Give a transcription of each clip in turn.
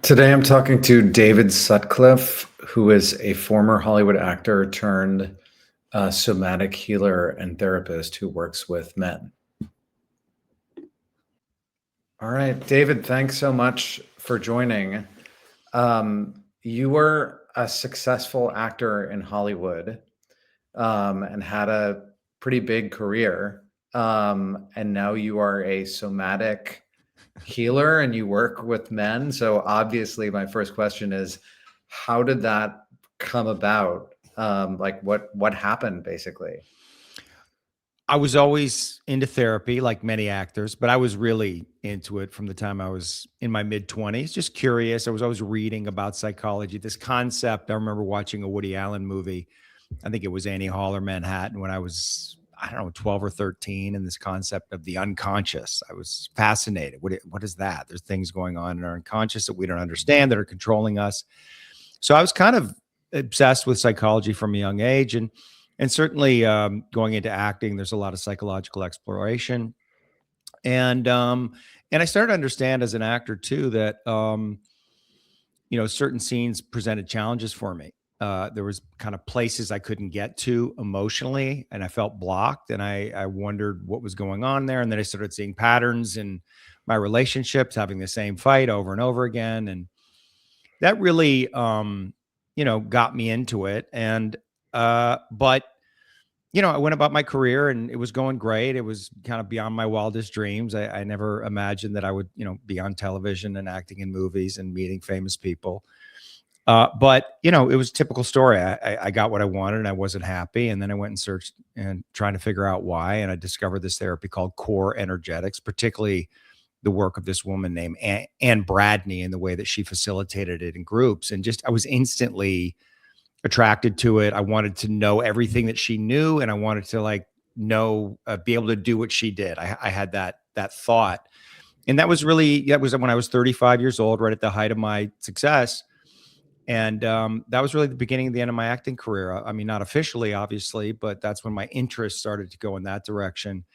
Today I'm talking to David Sutcliffe, who is a former Hollywood actor turned somatic healer and therapist who works with men. All right, David, thanks so much for joining. You were a successful actor in Hollywood and had a pretty big career. And now you are a somatic healer and you work with men. So obviously, my first question is, how did that come about? Like what happened basically? I was always into therapy, like many actors, but I was really into it from the time I was in my mid 20s, just curious. I was always reading about psychology. This concept, I remember watching a Woody Allen movie. I think it was Annie Hall or Manhattan when I was, I don't know, 12 or 13. And this concept of the unconscious, I was fascinated. What is that? There's things going on in our unconscious that we don't understand that are controlling us. So I was kind of obsessed with psychology from a young age. And certainly going into acting, there's a lot of psychological exploration. And and I started to understand as an actor too that certain scenes presented challenges for me. There was kind of places I couldn't get to emotionally, and I felt blocked, and I wondered what was going on there. And then I started seeing patterns in my relationships, having the same fight over and over again, and that really got me into it. And but I went about my career and it was going great. It was kind of beyond my wildest dreams. I never imagined that I would, be on television and acting in movies and meeting famous people. But it was a typical story. I got what I wanted and I wasn't happy. And then I went and searched and trying to figure out why. And I discovered this therapy called core energetics, particularly the work of this woman named Anne Bradney and the way that she facilitated it in groups. And just, I was instantly attracted to it. I wanted to know everything that she knew, and I wanted to be able to do what she did. I had that thought, and that was when I was 35 years old, right at the height of my success, and that was really the beginning of the end of my acting career. I mean, not officially, obviously, but that's when my interest started to go in that direction,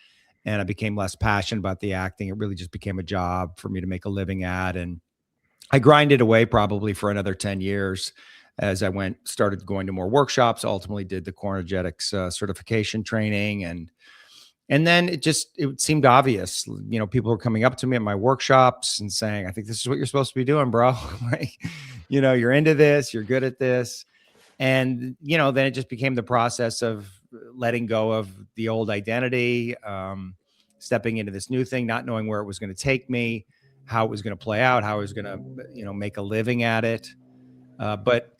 and I became less passionate about the acting. It really just became a job for me to make a living at, and I grinded away probably for another 10 years as I started going to more workshops, ultimately did the core energetics certification training. And then it seemed obvious. People were coming up to me at my workshops and saying, I think this is what you're supposed to be doing, bro. Like, you're into this, you're good at this. And, then it just became the process of letting go of the old identity, stepping into this new thing, not knowing where it was going to take me, how it was going to play out, how I was going to, make a living at it. But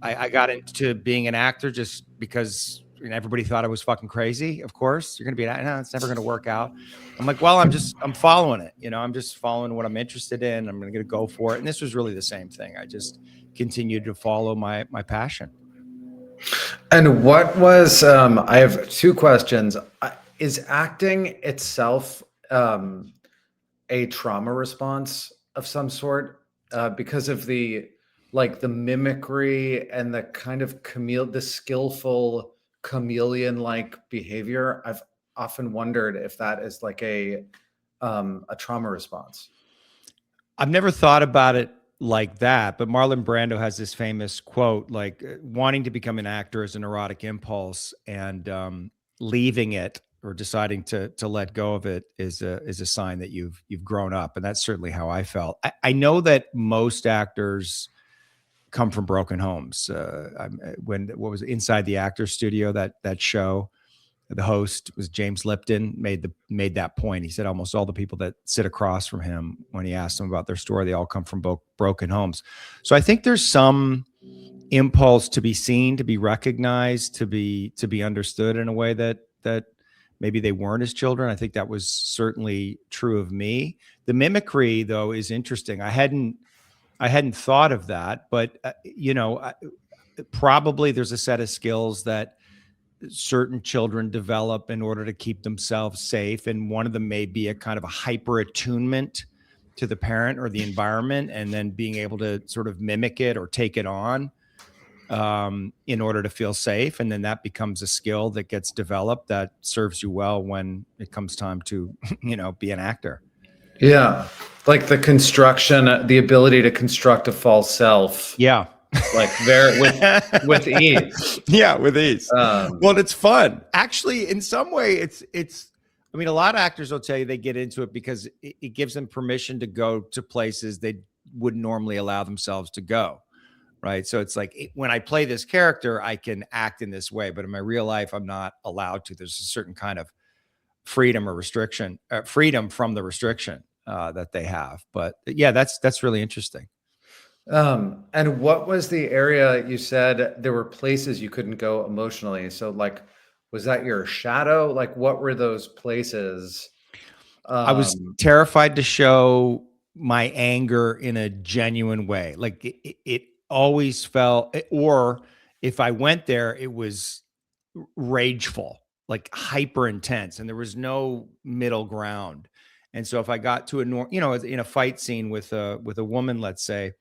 I got into being an actor just because everybody thought I was fucking crazy. Of course, you're going to be an actor. No, it's never going to work out. I'm like, well, I'm following it. I'm just following what I'm interested in. I'm going to go for it. And this was really the same thing. I just continued to follow my passion. And what was I have two questions. Is acting itself a trauma response of some sort because of the mimicry and the kind of the skillful chameleon-like behavior? I've often wondered if that is like a trauma response. I've never thought about it like that, but Marlon Brando has this famous quote, like wanting to become an actor is an erotic impulse, and leaving it or deciding to let go of it is a sign that you've grown up, and that's certainly how I felt. I know that most actors come from broken homes. What was Inside the Actors Studio, that show, the host was James Lipton, made that point. He said almost all the people that sit across from him, when he asked them about their story, they all come from broken homes. So I think there's some impulse to be seen, to be recognized, to be understood in a way that maybe they weren't as children. I think that was certainly true of me. The mimicry, though, is interesting. I hadn't thought of that, but probably there's a set of skills that certain children develop in order to keep themselves safe, and one of them may be a kind of a hyper attunement to the parent or the environment, and then being able to sort of mimic it or take it on in order to feel safe, and then that becomes a skill that gets developed that serves you well when it comes time to be an actor. Yeah. Like the construction, the ability to construct a false self, Yeah. like there with ease. Yeah, with ease. Um, Well, it's fun. Actually, in some way, it's I mean, a lot of actors will tell you they get into it because it gives them permission to go to places they wouldn't normally allow themselves to go. Right. So it's like when I play this character, I can act in this way, but in my real life, I'm not allowed to. There's a certain kind of freedom or restriction, freedom from the restriction that they have. But yeah, that's really interesting. and what was the area you said there were places you couldn't go emotionally? So like, was that your shadow? Like, what were those places? I was Um, terrified to show my anger in a genuine way. Like it always felt, or if I went there, it was rageful, like hyper intense, and there was no middle ground. And so if I got to in a fight scene with a woman, let's say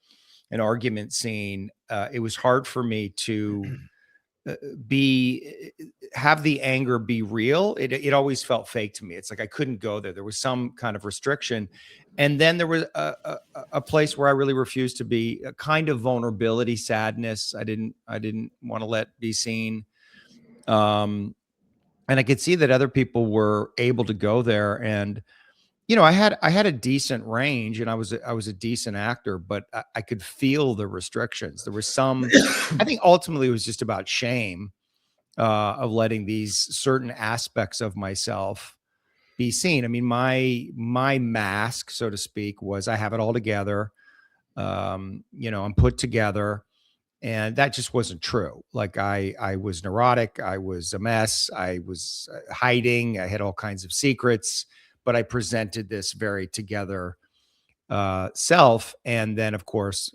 an argument scene, it was hard for me to be have the anger be real. It always felt fake to me. It's like I couldn't go there. There was some kind of restriction, and then there was a place where I really refused to be, a kind of vulnerability, sadness. I didn't want to let be seen. Um, and I could see that other people were able to go there, and I had a decent range, and I was a decent actor, but I could feel the restrictions. There was some. I think ultimately it was just about shame of letting these certain aspects of myself be seen. I mean, my mask, so to speak, was I have it all together. I'm put together, and that just wasn't true. Like I was neurotic, I was a mess, I was hiding, I had all kinds of secrets, but I presented this very together self. And then, of course,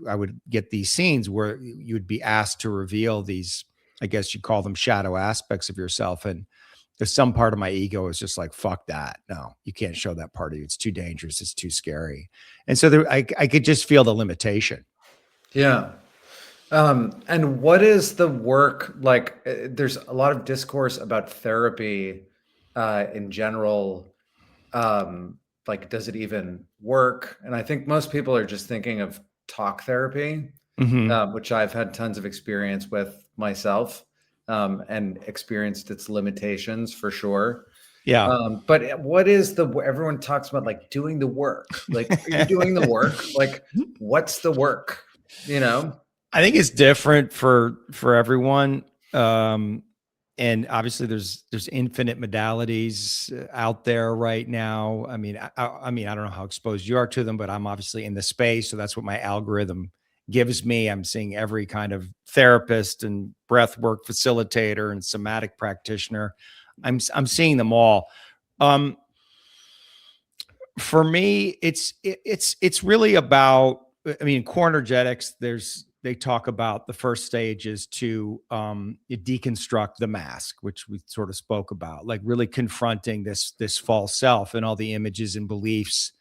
I would get these scenes where you would be asked to reveal these, I guess you call them shadow aspects of yourself. And there's some part of my ego is just like, fuck that. No, you can't show that part of you. It's too dangerous. It's too scary. And so I could just feel the limitation. yeah. And what is the work like? There's a lot of discourse about therapy in general. Like, does it even work? And I think most people are just thinking of talk therapy, Hmm. which I've had tons of experience with myself, and experienced its limitations for sure. Yeah. But what is everyone talks about like doing the work? Like, are you doing the work? Like, what's the work? You know? I think it's different for everyone. Um, and obviously there's infinite modalities out there right now. I mean, I don't know how exposed you are to them, but I'm obviously in the space, so that's what my algorithm gives me. I'm seeing every kind of therapist and breath work facilitator and somatic practitioner. I'm seeing them all. Um, for me, it's really about. I mean, core energetics. They talk about the first stage is to deconstruct the mask, which we sort of spoke about, like really confronting this false self and all the images and beliefs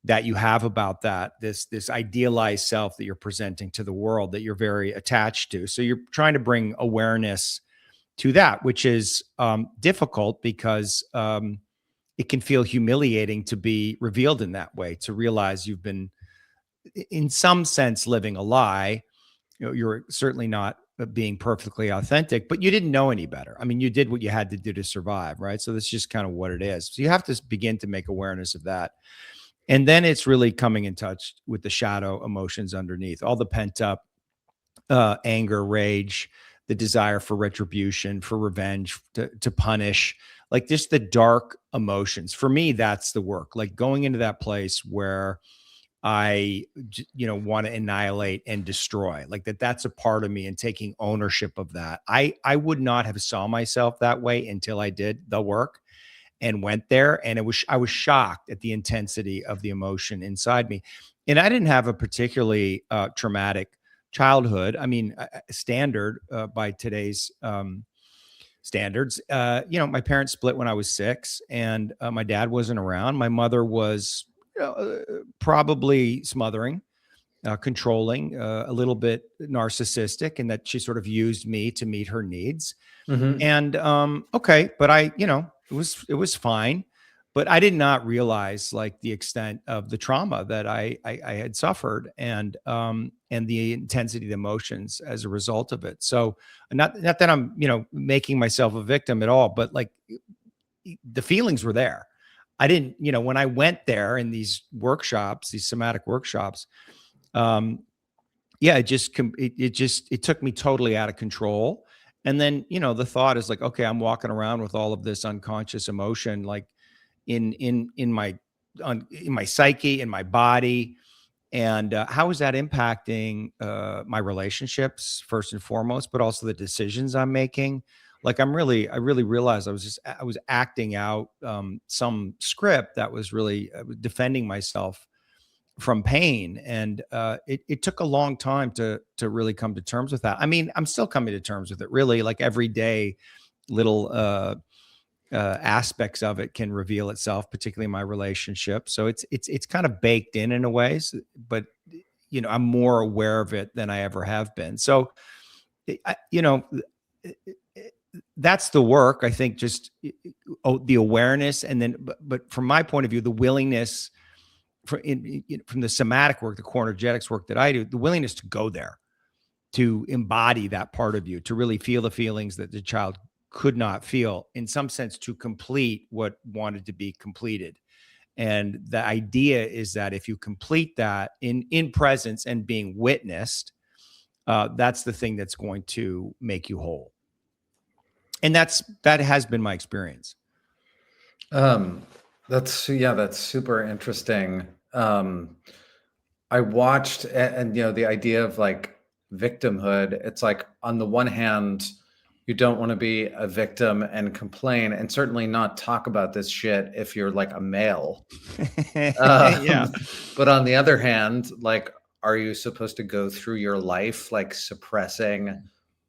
that you have about that, this idealized self that you're presenting to the world that you're very attached to. So you're trying to bring awareness to that, which is difficult because it can feel humiliating to be revealed in that way, to realize you've been, in some sense, living a lie. You're certainly not being perfectly authentic, but you didn't know any better. I mean, you did what you had to do to survive, right? So that's just kind of what it is. So you have to begin to make awareness of that. And then it's really coming in touch with the shadow emotions underneath, all the pent up anger, rage, the desire for retribution, for revenge, to punish, like just the dark emotions. For me, that's the work, like going into that place where want to annihilate and destroy, like that's a part of me, and taking ownership of that. I would not have saw myself that way until I did the work and went there. And I was shocked at the intensity of the emotion inside me. And I didn't have a particularly traumatic childhood. I mean, standard by today's standards. My parents split when I was 6, and my dad wasn't around. My mother was probably smothering, controlling, a little bit narcissistic, and that she sort of used me to meet her needs. Hmm. And okay, but it was fine. but I did not realize like the extent of the trauma that I had suffered, and the intensity of the emotions as a result of it. So not that I'm, making myself a victim at all, but like the feelings were there. I didn't, when I went there in these workshops, these somatic workshops, um, yeah, it took me totally out of control. And then, the thought is like, okay, I'm walking around with all of this unconscious emotion, like in my in my psyche, in my body, and how is that impacting my relationships first and foremost, but also the decisions I'm making? Like I really realized I was acting out some script that was really defending myself from pain, and it took a long time to really come to terms with that. I mean, I'm still coming to terms with it. Really, like every day, little aspects of it can reveal itself, particularly in my relationship. So it's kind of baked in a way, but I'm more aware of it than I ever have been. So, I, you know, that's the work. I think just the awareness, and then, but from my point of view, the willingness from the somatic work, the core energetics work that I do, the willingness to go there, to embody that part of you, to really feel the feelings that the child could not feel, in some sense, to complete what wanted to be completed. And the idea is that if you complete that in presence and being witnessed, that's the thing that's going to make you whole. And that has been my experience. That's super interesting. I watched, and the idea of like victimhood, it's like on the one hand, you don't want to be a victim and complain, and certainly not talk about this shit if you're like a male. Yeah. But on the other hand, like, are you supposed to go through your life like suppressing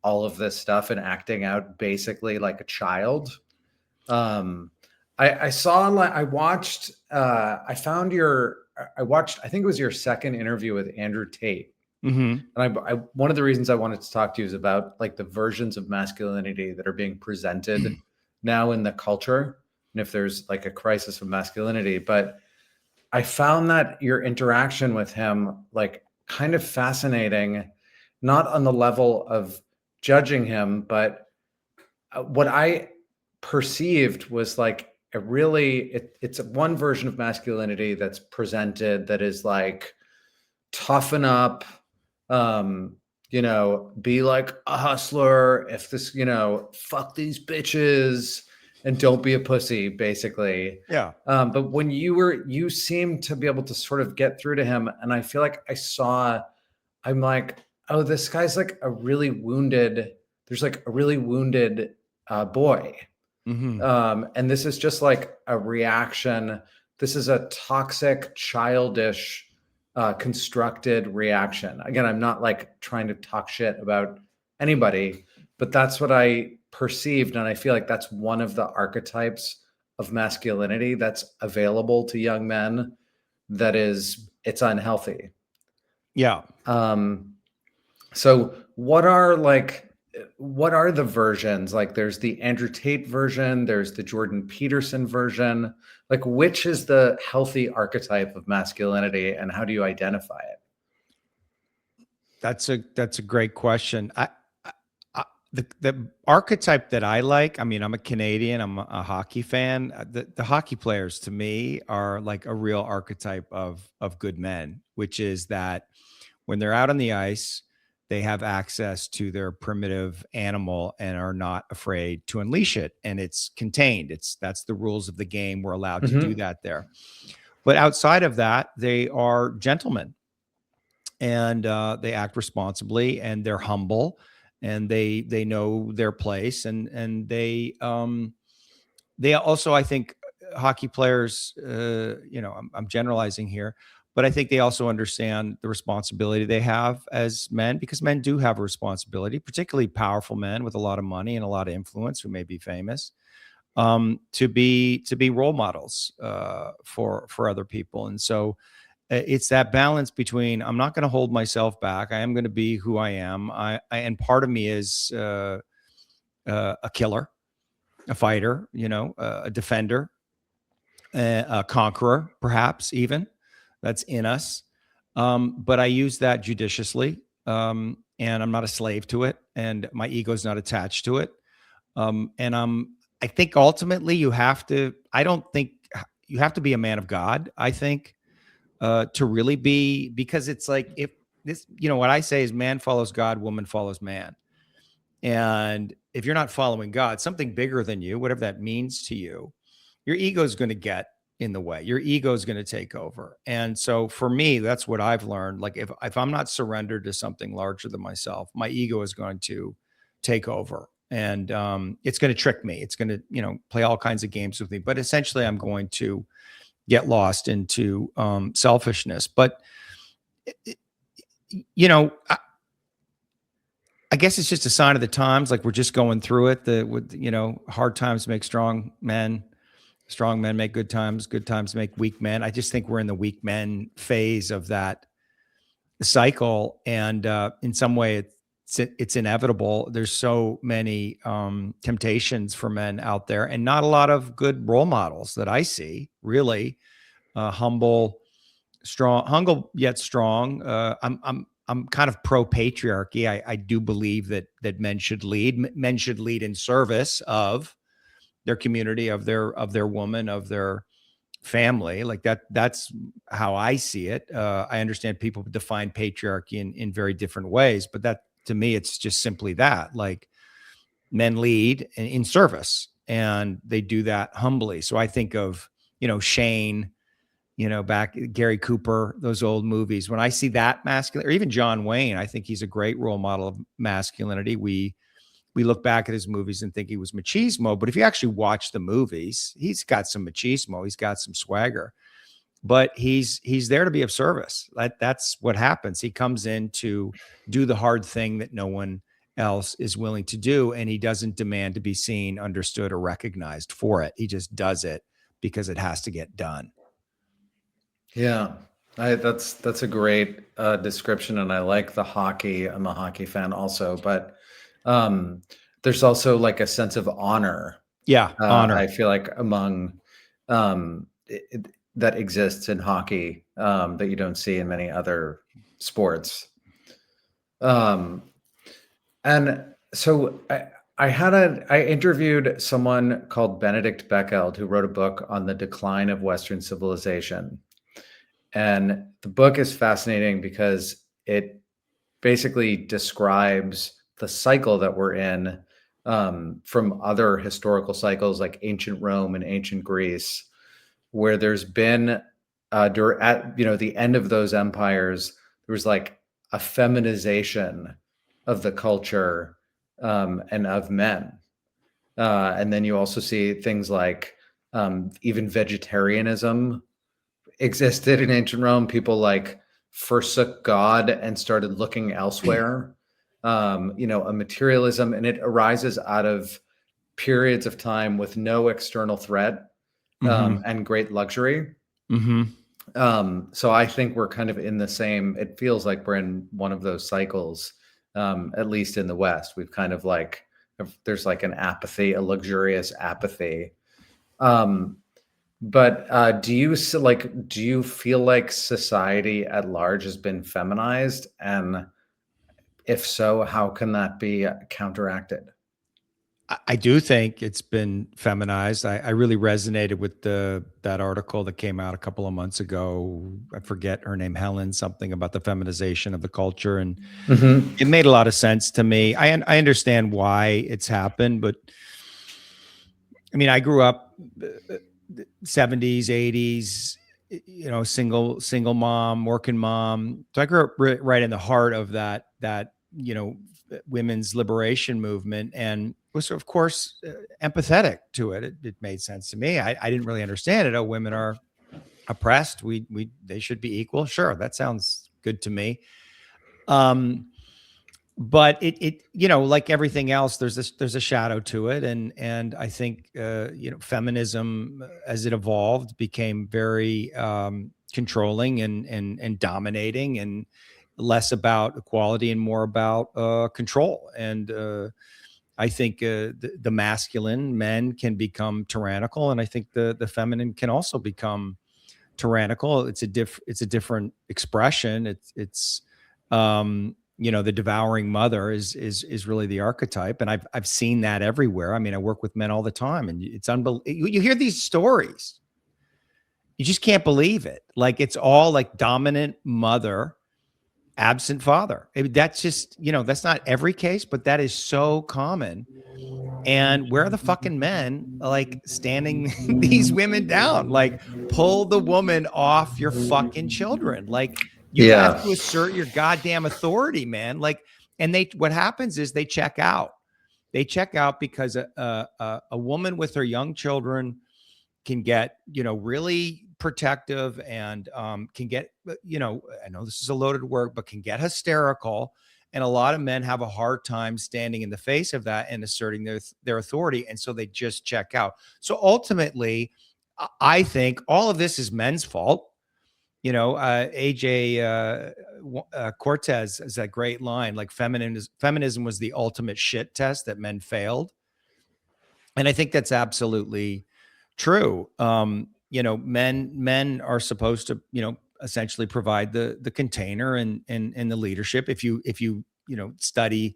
all of this stuff and acting out basically like a child? I saw online, I watched, I watched, I think it was your second interview with Andrew Tate. Mm-hmm. And one of the reasons I wanted to talk to you is about like the versions of masculinity that are being presented now in the culture, and if there's like a crisis of masculinity. But I found that your interaction with him like kind of fascinating, not on the level of judging him, but what I perceived was like it's one version of masculinity that's presented that is like toughen up, be like a hustler, if this, fuck these bitches and don't be a pussy, basically. Yeah. But when you seemed to be able to sort of get through to him, and I feel like I'm like, oh, this guy's like there's like a really wounded boy. Mm-hmm. And this is just like a reaction. This is a toxic, childish, constructed reaction. Again, I'm not like trying to talk shit about anybody, but that's what I perceived. And I feel like that's one of the archetypes of masculinity that's available to young men it's unhealthy. Yeah. So what are the versions? Like there's the Andrew Tate version, there's the Jordan Peterson version. Like which is the healthy archetype of masculinity, and how do you identify it? That's a great question. The archetype that I like, I mean, I'm a Canadian, I'm a hockey fan. The hockey players to me are like a real archetype of good men, which is that when they're out on the ice, they have access to their primitive animal and are not afraid to unleash it. And it's contained. That's the rules of the game. We're allowed to do that there. But outside of that, they are gentlemen, and they act responsibly, and they're humble, and they know their place, and they also, I think, hockey players, I'm generalizing here, but I think they also understand the responsibility they have as men, because men do have a responsibility, particularly powerful men with a lot of money and a lot of influence who may be famous, to be role models for other people. And so it's that balance between, I'm not going to hold myself back. I am going to be who I am. And part of me is a killer, a fighter, a defender. a conqueror, perhaps even that's in us. But I use that judiciously, and I'm not a slave to it, and my ego is not attached to it. And I think ultimately you have to. I don't think you have to be a man of God. I think to really be, because it's like, if this, what I say is man follows God, woman follows man. And if you're not following God, something bigger than you, whatever that means to you, your ego is going to get in the way. Your ego is going to take over. And so for me, that's what I've learned. Like if I'm not surrendered to something larger than myself, my ego is going to take over. And it's going to trick me. It's going to, play all kinds of games with me. But essentially, I'm going to get lost into selfishness. But you know, I, I guess it's just a sign of the times. Like we're just going through it. Hard times make strong men make good times make weak men. I just think we're in the weak men phase of that cycle, and in some way, it's inevitable. There's so many temptations for men out there, and not a lot of good role models that I see. Really, humble yet strong. I'm kind of pro patriarchy. I do believe that men should lead. Men should lead in service of their community, of their woman, of their family. Like that's how I see it. I understand people define patriarchy in very different ways, but that, to me, it's just simply that. Like, men lead in service, and they do that humbly. So I think of, Shane, back Gary Cooper, those old movies. When I see that masculine, or even John Wayne, I think he's a great role model of masculinity. We look back at his movies and think he was machismo, but if you actually watch the movies, he's got some machismo, he's got some swagger, but he's there to be of service. That's what happens. He comes in to do the hard thing that no one else is willing to do, and he doesn't demand to be seen, understood, or recognized for it. He just does it because it has to get done. Yeah, that's a great description, and I like the hockey. I'm a hockey fan also, but um, there's also like a sense of honor. Yeah, honor. I feel like among that exists in hockey that you don't see in many other sports. And so I interviewed someone called Benedict Beckeld, who wrote a book on the decline of Western civilization. And the book is fascinating because it basically describes the cycle that we're in from other historical cycles like ancient Rome and ancient Greece, where there's been at the end of those empires, there was like a feminization of the culture and of men. And then you also see things like even vegetarianism existed in ancient Rome. People like forsook God and started looking elsewhere. A materialism, and it arises out of periods of time with no external threat and great luxury. So I think we're kind of in the same. It feels like we're in one of those cycles, at least in the West. We've kind of like there's like an apathy, a luxurious apathy. But do you feel like society at large has been feminized? And if so, how can that be counteracted? I do think it's been feminized. I really resonated with that article that came out a couple of months ago. I forget her name, Helen, something about the feminization of the culture, and it made a lot of sense to me. I understand why it's happened, but I mean, I grew up 70s, 80s, single mom, working mom. So I grew up right in the heart of that women's liberation movement, and was, of course, empathetic to it. It made sense to me. I didn't really understand it. Oh, women are oppressed. They should be equal. Sure, that sounds good to me. But it like everything else, there's a shadow to it, and I think feminism, as it evolved, became very controlling and dominating, and less about equality and more about control. And I think the masculine men can become tyrannical, and I think the feminine can also become tyrannical. It's a different expression. The devouring mother is really the archetype, and I've seen that everywhere. I mean, I work with men all the time, and it's unbelievable. You hear these stories, you just can't believe it. Like, it's all like dominant mother, absent father. That's just, that's not every case, but that is so common. And where are the fucking men like standing these women down? Like, pull the woman off your fucking children. Like, you have Yeah. to assert your goddamn authority, man. Like, and what happens is they check out. They check out because a woman with her young children can get, really protective, and can get, I know this is a loaded word, but can get hysterical. And a lot of men have a hard time standing in the face of that and asserting their authority. And so they just check out. So ultimately, I think all of this is men's fault. AJ Cortez has that great line, like, feminism was the ultimate shit test that men failed. And I think that's absolutely true. Men are supposed to, essentially provide the container and the leadership. If you study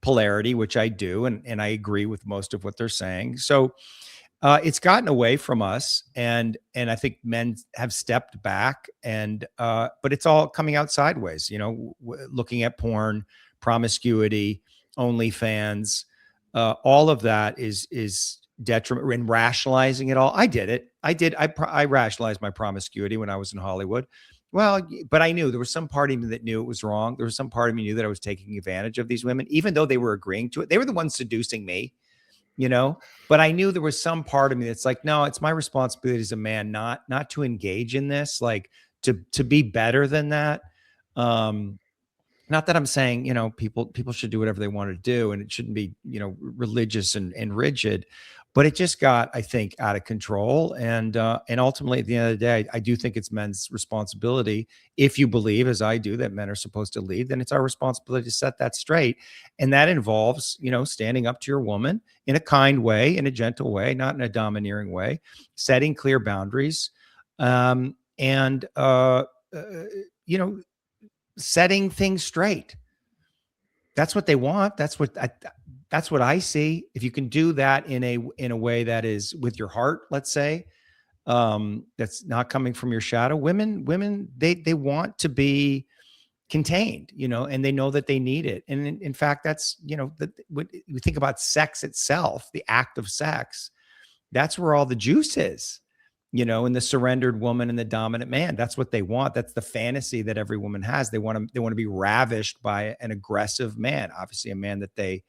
polarity, which I do, and I agree with most of what they're saying. So it's gotten away from us, and I think men have stepped back, and but it's all coming out sideways. Looking at porn, promiscuity, OnlyFans, all of that is detriment, and rationalizing it all. I did it. I rationalized my promiscuity when I was in Hollywood. Well, but I knew there was some part of me that knew it was wrong. There was some part of me knew that I was taking advantage of these women, even though they were agreeing to it. They were the ones seducing me, but I knew there was some part of me that's like, no, it's my responsibility as a man, not to engage in this, like, to be better than that. Not that I'm saying, people should do whatever they want to do, and it shouldn't be, religious and rigid, but it just got, I think, out of control. And ultimately, at the end of the day, I do think it's men's responsibility. If you believe, as I do, that men are supposed to lead, then it's our responsibility to set that straight. And that involves, standing up to your woman in a kind way, in a gentle way, not in a domineering way, setting clear boundaries, and setting things straight. That's what they want. That's what I see. If you can do that in a way that is with your heart, let's say, that's not coming from your shadow. Women, they want to be contained, and they know that they need it. And in fact, that's, when we think about sex itself, the act of sex, that's where all the juice is. In the surrendered woman and the dominant man. That's what they want. That's the fantasy that every woman has. They want to be ravished by an aggressive man, obviously a man that they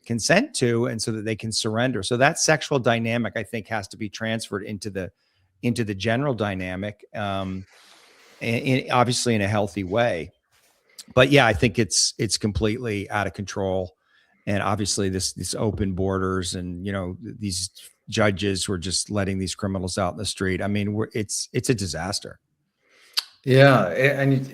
consent to, and so that they can surrender. So that sexual dynamic, I think, has to be transferred into the general dynamic, obviously in a healthy way. But yeah, I think it's completely out of control. And obviously this open borders, and these judges who are just letting these criminals out in the street. I mean, it's a disaster. Yeah, and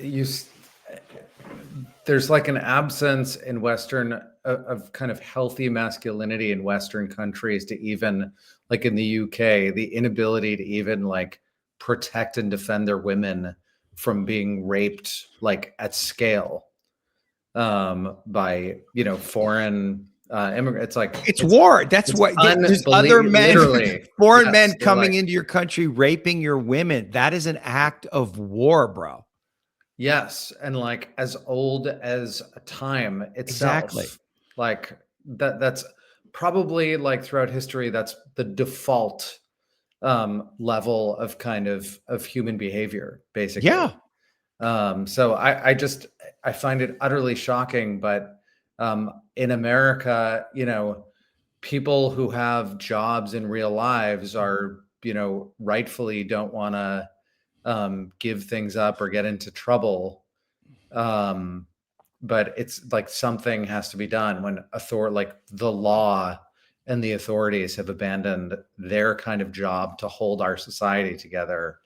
there's like an absence in Western of kind of healthy masculinity in Western countries to even, like in the UK, the inability to even like protect and defend their women from being raped like at scale by foreign immigrants. It's like it's war. That's what there's other men, literally foreign men coming into your country, raping your women. That is an act of war, bro. Yes, and like as old as time itself. Exactly. Like that's probably, like, throughout history, that's the default level of kind of human behavior, basically. Yeah. So I find it utterly shocking, but in America, people who have jobs in real lives are, rightfully don't want to give things up or get into trouble. But it's like something has to be done when like the law and the authorities have abandoned their kind of job to hold our society together.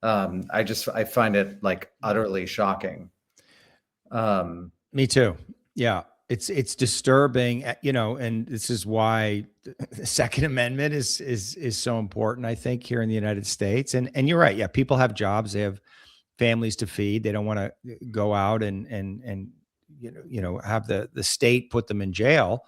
I find it like utterly shocking. Me too. Yeah. it's disturbing, and this is why the Second Amendment is so important, I think, here in the United States. And you're right. Yeah, people have jobs, they have families to feed. They don't want to go out and have the state put them in jail.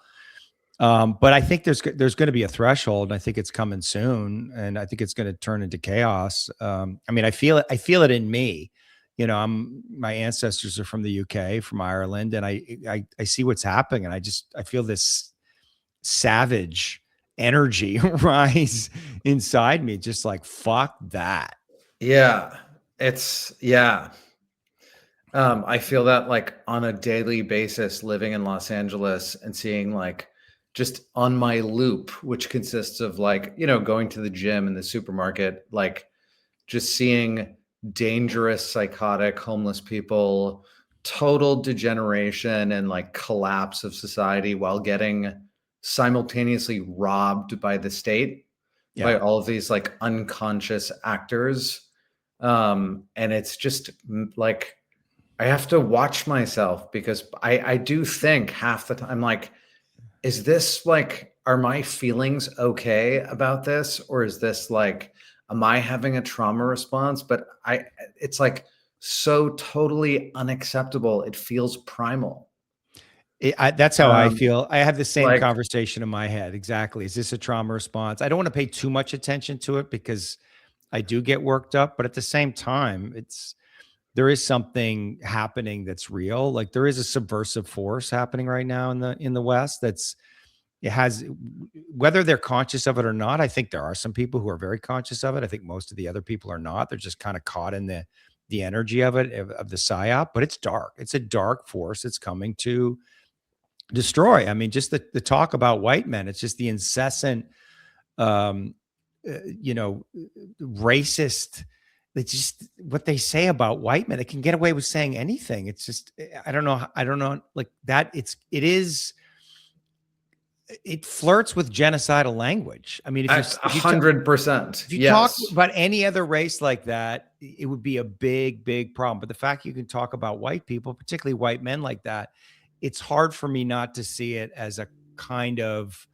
But I think there's going to be a threshold, and I think it's coming soon, and I think it's going to turn into chaos. I mean, I feel it. I feel it in me. My ancestors are from the UK, from Ireland, and I see what's happening, and I feel this savage energy rise inside me, just like fuck that. Yeah, yeah. I feel that like on a daily basis living in Los Angeles and seeing like just on my loop, which consists of like, going to the gym and the supermarket, like just seeing dangerous, psychotic, homeless people, total degeneration and like collapse of society while getting simultaneously robbed by the state, by Yeah. all of these like unconscious actors. And it's just like, I have to watch myself because I do think half the time, like, is this like, are my feelings okay about this? Or is this like, am I having a trauma response? But it's like so totally unacceptable. It feels primal. That's how I Um, feel. I have the same like, conversation in my head. Exactly. Is this a trauma response? I don't want to pay too much attention to it because I do get worked up, but at the same time, there is something happening that's real. Like there is a subversive force happening right now in the West. It has, whether they're conscious of it or not. I think there are some people who are very conscious of it. I think most of the other people are not. They're just kind of caught in the energy of it, of the psyop. But it's dark. It's a dark force that's coming to destroy. I mean, just the talk about white men. It's just the incessant, um, you know, racist. It's just what they say about white men. They can get away with saying anything. It's just, I don't know. I don't know, like that. It flirts with genocidal language. I mean, at 100%. if you talk Yes. about any other race like that, it would be a big, big problem. But the fact you can talk about white people, particularly white men like that, it's hard for me not to see it as a kind of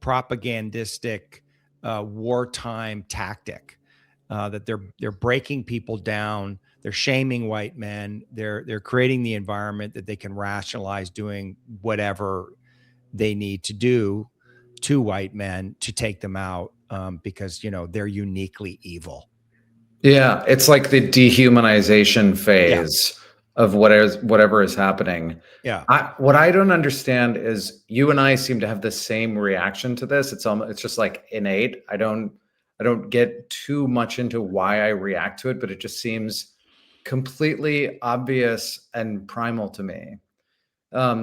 propagandistic wartime tactic, that they're breaking people down, they're shaming white men, they're creating the environment that they can rationalize doing whatever they need to do to white men to take them out, because they're uniquely evil. Yeah, it's like the dehumanization Yeah, phase of whatever is happening. yeah. What I don't understand is you and I seem to have the same reaction to this. It's just like innate. I don't get too much into why I react to it, but it just seems completely obvious and primal to me.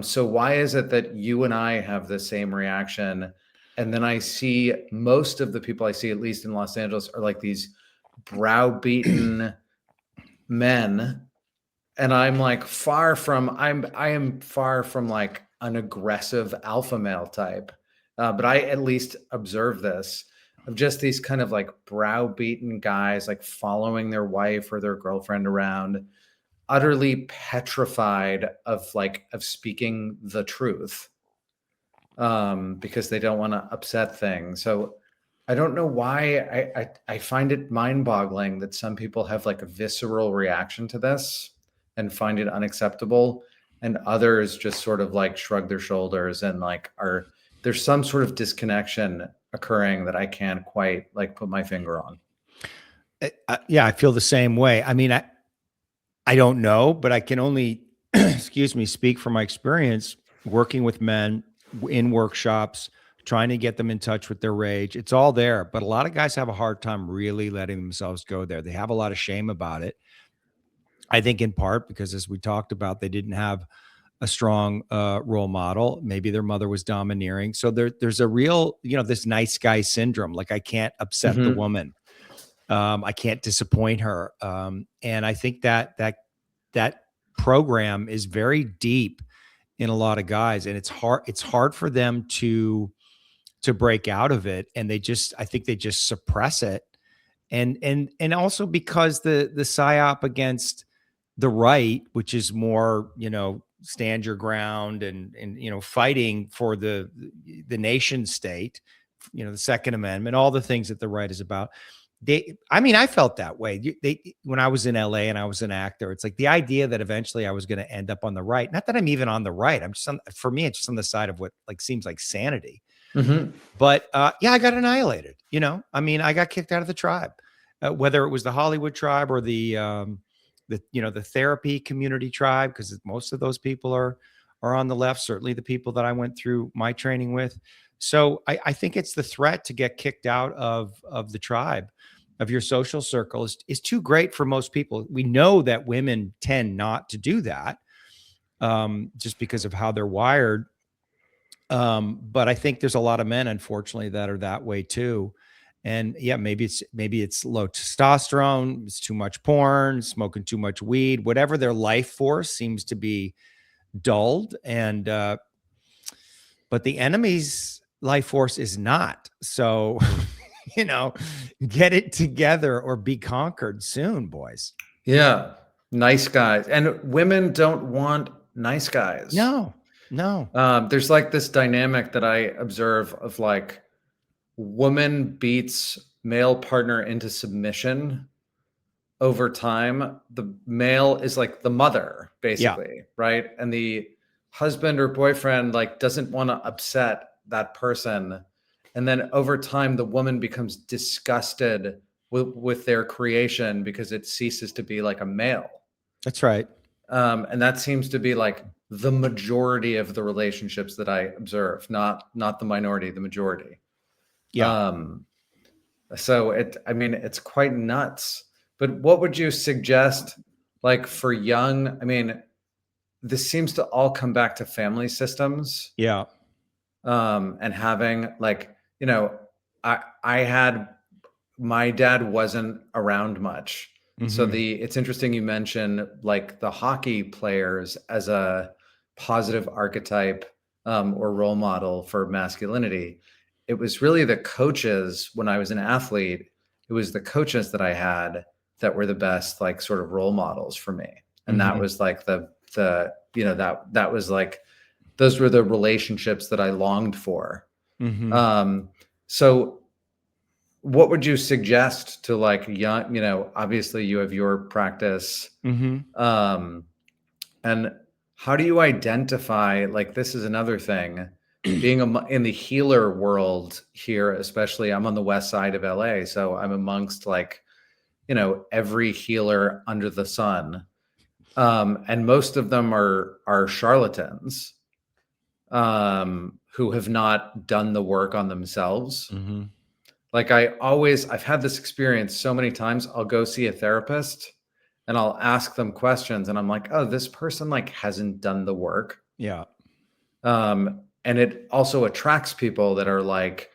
So why is it that you and I have the same reaction? And then I see most of the people I see, at least in Los Angeles, are like these browbeaten men. And I'm like I am far from like an aggressive alpha male type. But I at least observe this of just these kind of like browbeaten guys, like following their wife or their girlfriend around, utterly petrified of speaking the truth, because they don't want to upset things. So I don't know why I find it mind-boggling that some people have like a visceral reaction to this and find it unacceptable, and others just sort of like shrug their shoulders and like there's some sort of disconnection occurring that I can't quite like put my finger on. Yeah, I feel the same way. I mean, I don't know, but I can only excuse me, speak from my experience working with men in workshops, trying to get them in touch with their rage. It's all there, but a lot of guys have a hard time really letting themselves go there. They have a lot of shame about it. I think in part because, as we talked about, they didn't have a strong role model. Maybe their mother was domineering. So there's a real, this nice guy syndrome. Like I can't upset the Mhm. woman. I can't disappoint her. And I think that program is very deep in a lot of guys, and it's hard for them to break out of it. And I think they just suppress it. And also because the psyop against the right, which is more, stand your ground and fighting for the nation state, the Second Amendment, all the things that the right is about. I felt that way. When I was in LA and I was an actor, it's like the idea that eventually I was going to end up on the right. Not that I'm even on the right. I'm just for me, it's just on the side of what seems like sanity. Mm-hmm. But I got annihilated. I got kicked out of the tribe, whether it was the Hollywood tribe or the therapy community tribe, because most of those people are on the left. Certainly the people that I went through my training with. So I think it's the threat to get kicked out of the tribe, of your social circle, is too great for most people. We know that women tend not to do that, just because of how they're wired. But I think there's a lot of men, unfortunately, that are that way too. And yeah, maybe it's low testosterone, it's too much porn, smoking too much weed, whatever their life force seems to be dulled. And but the enemy's life force is not. So, get it together or be conquered soon, boys. Yeah. Nice guys. And women don't want nice guys. No. There's like this dynamic that I observe of like woman beats male partner into submission over time. The male is like the mother, basically, right? And the husband or boyfriend like doesn't want to upset that person. And then over time, the woman becomes disgusted with their creation because it ceases to be like a male. That's right. And that seems to be like the majority of the relationships that I observe, not the minority, the majority. Yeah. So it's quite nuts. But what would you suggest, like for young? This seems to all come back to family systems. Yeah. And having like, I had, my dad wasn't around much. So it's interesting you mentioned like the hockey players as a positive archetype or role model for masculinity. It was really the coaches when I was an athlete. It was the coaches that I had that were the best, like sort of role models for me. And that was like that was like, those were the relationships that I longed for. So what would you suggest to like young, obviously you have your practice. And how do you identify, like, this is another thing, being in the healer world here, especially I'm on the west side of LA. So I'm amongst like, every healer under the sun. And most of them are charlatans who have not done the work on themselves. Like I've had this experience so many times. I'll go see a therapist and I'll ask them questions and I'm like, oh, this person like hasn't done the work. Yeah. And it also attracts people that are like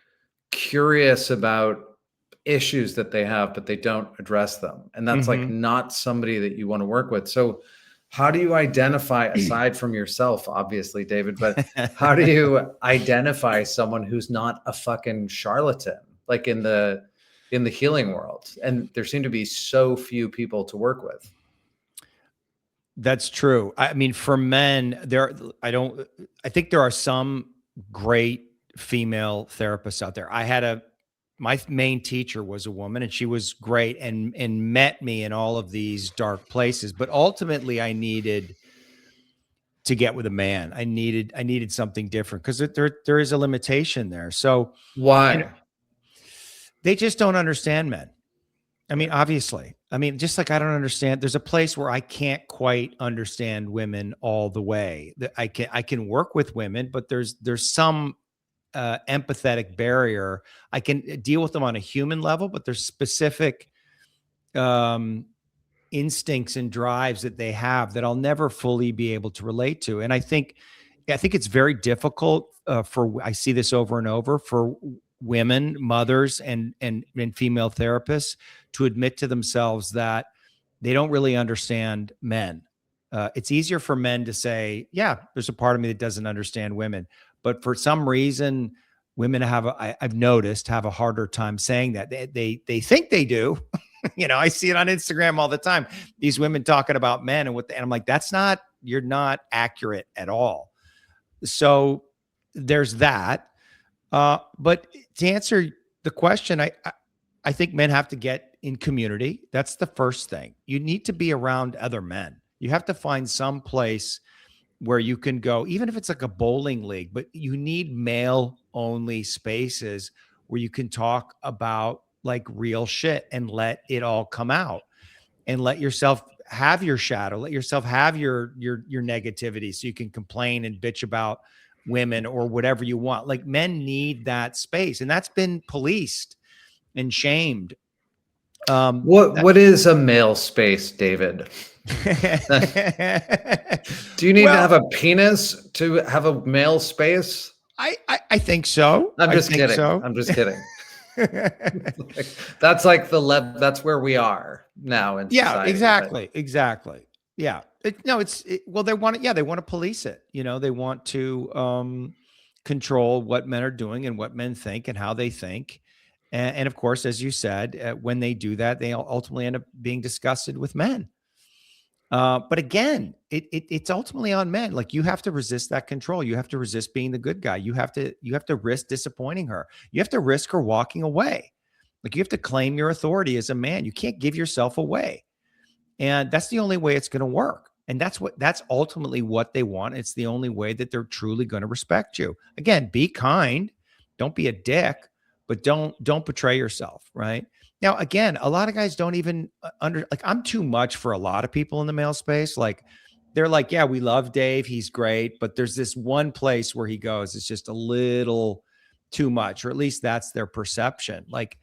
curious about issues that they have, but they don't address them. And that's like not somebody that you want to work with. So how do you identify, aside from yourself, obviously, David, but how do you identify someone who's not a fucking charlatan, like in the healing world? And there seem to be so few people to work with. That's true. I mean, for men, I think there are some great female therapists out there. My main teacher was a woman and she was great and met me in all of these dark places. But ultimately I needed to get with a man. I needed something different because there is a limitation there. So why? They just don't understand men. I mean, obviously, just like I don't understand, there's a place where I can't quite understand women all the way. I can work with women, but there's some empathetic barrier. I can deal with them on a human level, but there's specific instincts and drives that they have that I'll never fully be able to relate to. And I think it's very difficult I see this over and over for women, mothers, and female therapists to admit to themselves that they don't really understand men. It's easier for men to say, yeah, there's a part of me that doesn't understand women. But for some reason, women I've noticed have a harder time saying that. They think they do, I see it on Instagram all the time. These women talking about men and I'm like, you're not accurate at all. So there's that. But to answer the question, I think men have to get in community. That's the first thing. You need to be around other men. You have to find some place where you can go, even if it's like a bowling league, but you need male only spaces where you can talk about like real shit and let it all come out and let yourself have your shadow, let yourself have your negativity so you can complain and bitch about women or whatever you want. Like men need that space, and that's been policed and shamed. What is a male space, David? Do you need to have Well, a penis to have a male space? I think so. I'm I just think kidding. so. I'm just kidding. That's like the level. That's where we are now in Yeah, society. But exactly. Yeah. Well, they want to police it. They want to control what men are doing and what men think and how they think. And of course, as you said, when they do that, they ultimately end up being disgusted with men. But again, it's ultimately on men. Like you have to resist that control. You have to resist being the good guy. You have to risk disappointing her. You have to risk her walking away. Like you have to claim your authority as a man. You can't give yourself away. And that's the only way it's going to work. And that's ultimately what they want. It's the only way that they're truly going to respect you. Again, be kind. Don't be a dick, but don't betray yourself, right? Now, again, a lot of guys don't even like I'm too much for a lot of people in the male space. Like they're like, yeah, we love Dave. He's great. But there's this one place where he goes, it's just a little too much, or at least that's their perception. Like,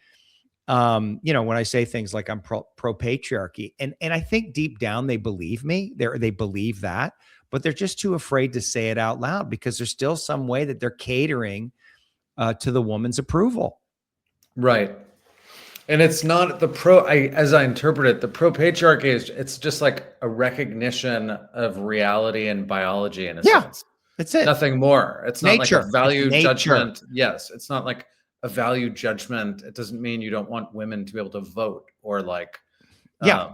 when I say things like I'm pro patriarchy, and I think deep down they believe me. They believe that, but they're just too afraid to say it out loud because there's still some way that they're catering to the woman's approval. right. And it's not as I interpret it, the pro patriarchy it's just like a recognition of reality and biology in a Yeah, sense. that's it. Nothing more. It's not like a Nature. It's value nature. judgment. Yes, it's not like a value judgment. It doesn't mean you don't want women to be able to vote or like Yeah.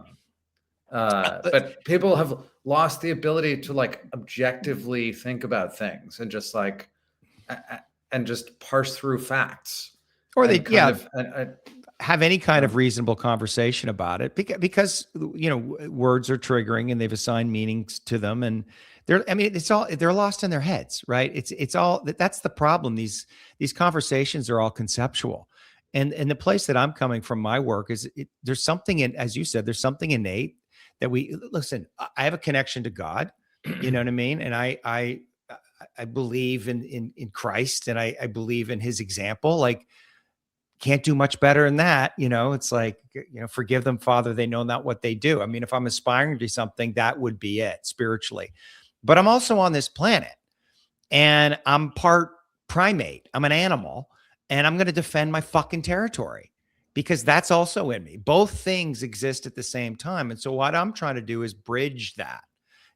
um but people have lost the ability to like objectively think about things and just like and just parse through facts Or and they, kind yeah, of have any kind of um, reasonable conversation about it because words are triggering and they've assigned meanings to them, and they're lost in their heads, right? It's all that's the problem. These conversations are all conceptual, and the place that I'm coming from, my work is there's something in, as you said, there's something innate that we listen. I have a connection to God, you know what I mean, and I believe in Christ, and I believe in His example, like can't do much better than that. It's like, forgive them, Father, they know not what they do. I mean, if I'm aspiring to something, that would be it spiritually. But I'm also on this planet and I'm part primate. I'm an animal and I'm going to defend my fucking territory because that's also in me. Both things exist at the same time. And so what I'm trying to do is bridge that,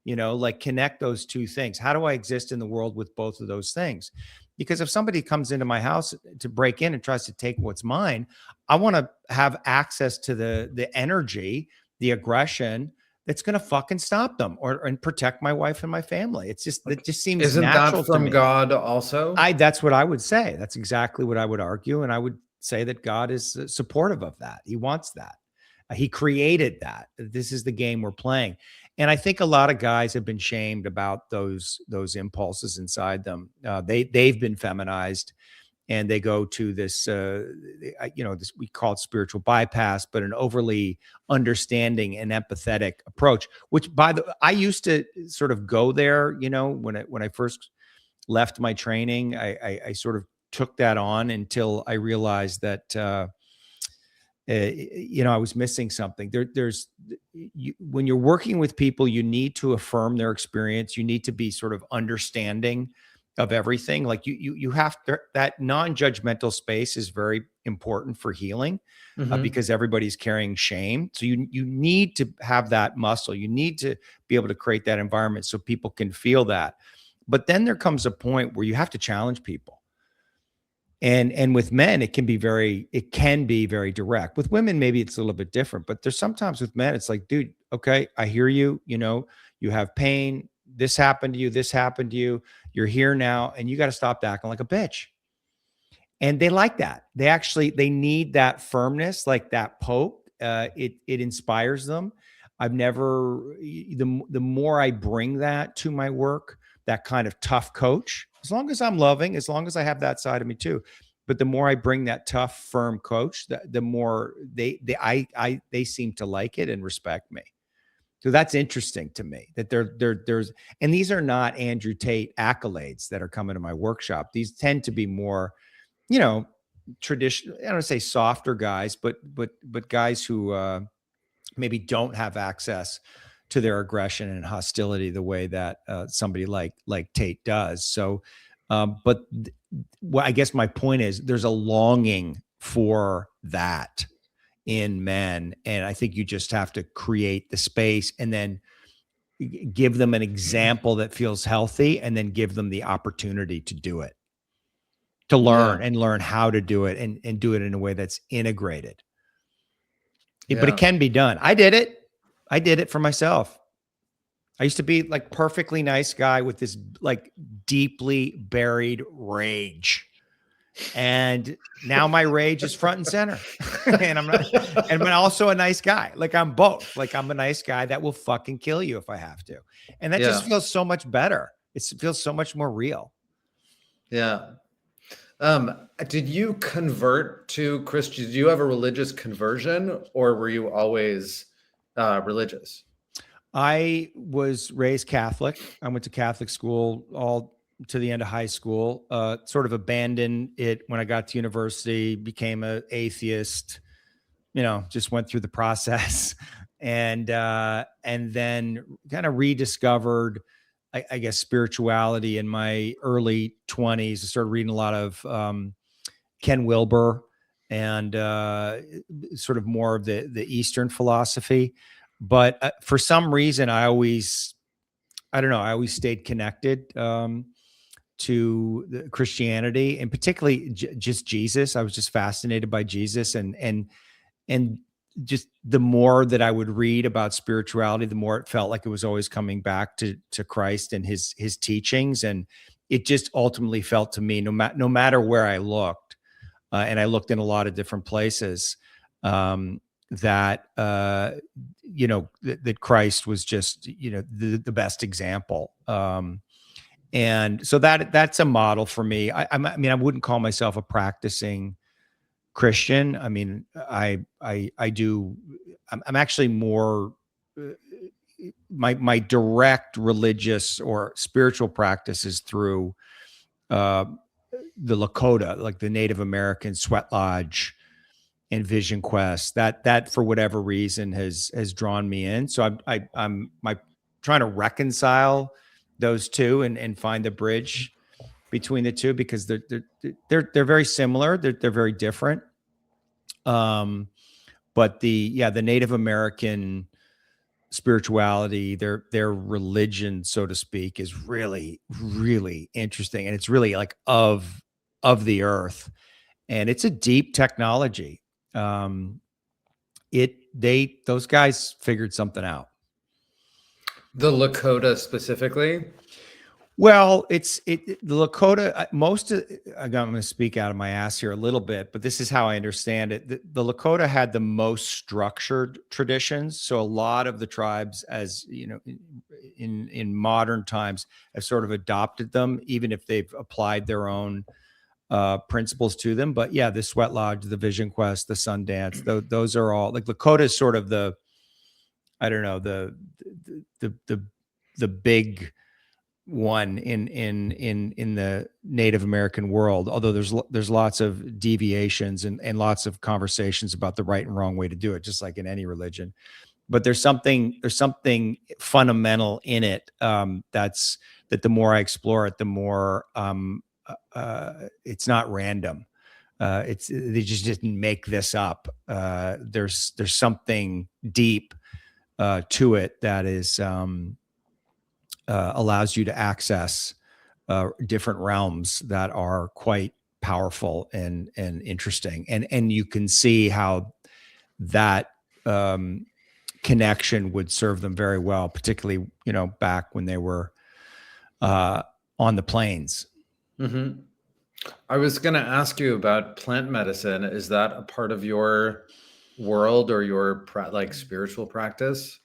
like connect those two things. How do I exist in the world with both of those things? Because if somebody comes into my house to break in and tries to take what's mine, I want to have access to the energy, the aggression that's going to fucking stop them and protect my wife and my family. It just seems isn't natural that to from me. God also? That's what I would say. That's exactly what I would argue. And I would say that God is supportive of that. He wants that. He created that. This is the game we're playing. And I think a lot of guys have been shamed about those impulses inside them. They've been feminized, and they go to this, this, we call it spiritual bypass, but an overly understanding and empathetic approach. Which, I used to sort of go there. When I first left my training, I sort of took that on until I realized that. I was missing something. When you're working with people, you need to affirm their experience. You need to be sort of understanding of everything. Like you have to, that non-judgmental space is very important for healing, because everybody's carrying shame. So you need to have that muscle. You need to be able to create that environment so people can feel that. But then there comes a point where you have to challenge people. And with men, it can be very direct. With women, maybe it's a little bit different, but there's sometimes with men, it's like, dude, okay, I hear you, you have pain. This happened to you. This happened to you. You're here now, and you got to stop acting like a bitch. And they like that. They need that firmness, like that poke. It inspires them. The more I bring that to my work, that kind of tough coach, as long as I'm loving, as long as I have that side of me too. But the more I bring that tough, firm coach, the more they seem to like it and respect me. So that's interesting to me that there's, and these are not Andrew Tate accolades that are coming to my workshop. These tend to be more, traditional, I don't say softer guys, but guys who maybe don't have access to their aggression and hostility the way that somebody like Tate does. So, well, I guess my point is there's a longing for that in men, and I think you just have to create the space and then give them an example that feels healthy, and then give them the opportunity to do it, to learn and learn how to do it, and do it in a way that's integrated. But it can be done. I did it for myself. I used to be like perfectly nice guy with this like deeply buried rage. And now my rage is front and center. And I'm also a nice guy. Like I'm both. Like I'm a nice guy that will fucking kill you if I have to. And that just feels so much better. It feels so much more real. Yeah. Did you convert to Christian? Did you have a religious conversion, or were you always religious? I was raised Catholic. I went to Catholic school all to the end of high school. Sort of abandoned it when I got to university, became an atheist, just went through the process, and then kind of rediscovered, I guess, spirituality in my early 20s. I started reading a lot of Ken Wilber and sort of more of the Eastern philosophy. But for some reason, I always stayed connected to the Christianity, and particularly just Jesus. I was just fascinated by Jesus, and just the more that I would read about spirituality, the more it felt like it was always coming back to Christ and his teachings. And it just ultimately felt to me, no matter where I looked, and I looked in a lot of different places, that Christ was just the best example. And so that's a model for me. I mean, I wouldn't call myself a practicing Christian. I mean, I do. I'm actually more my direct religious or spiritual practice is through the Lakota, like the Native American Sweat Lodge and Vision Quest. That for whatever reason has drawn me in. So I'm trying to reconcile those two and find the bridge between the two, because they're very similar. They're very different. But the Native American spirituality, their religion, so to speak, is really, really interesting. And it's really like of the earth. And it's a deep technology. Those guys figured something out. The Lakota specifically? Well, the Lakota, I'm going to speak out of my ass here a little bit, but this is how I understand it. The Lakota had the most structured traditions. So a lot of the tribes, as you know, in modern times, have sort of adopted them, even if they've applied their own principles to them. But yeah, the Sweat Lodge, the Vision Quest, the Sundance, those are all like Lakota is sort of the, I don't know, the big one in the Native American world, although there's lots of deviations and lots of conversations about the right and wrong way to do it, just like in any religion. But there's something fundamental in it, that the more I explore it, the more it's not random. They just didn't make this up. There's something deep to it that is allows you to access different realms that are quite powerful and interesting. And you can see how that connection would serve them very well, particularly, back when they were on the plains. Mm-hmm. I was going to ask you about plant medicine. Is that a part of your world or your like spiritual practice?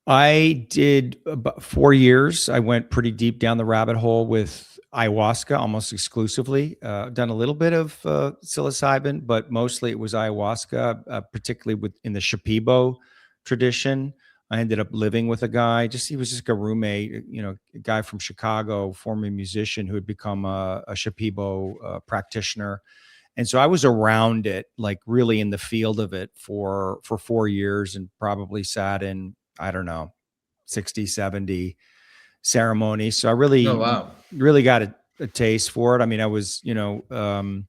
I did about 4 years. I went pretty deep down the rabbit hole with ayahuasca almost exclusively. Done a little bit of psilocybin, but mostly it was ayahuasca, particularly in the Shipibo tradition. I ended up living with a guy. He was just a roommate, a guy from Chicago, former musician who had become a Shipibo practitioner. And so I was around it, like really in the field of it for 4 years, and probably sat in, I don't know, 60, 70 ceremonies. So I Oh, really, wow. really got a taste for it. I mean, I was, and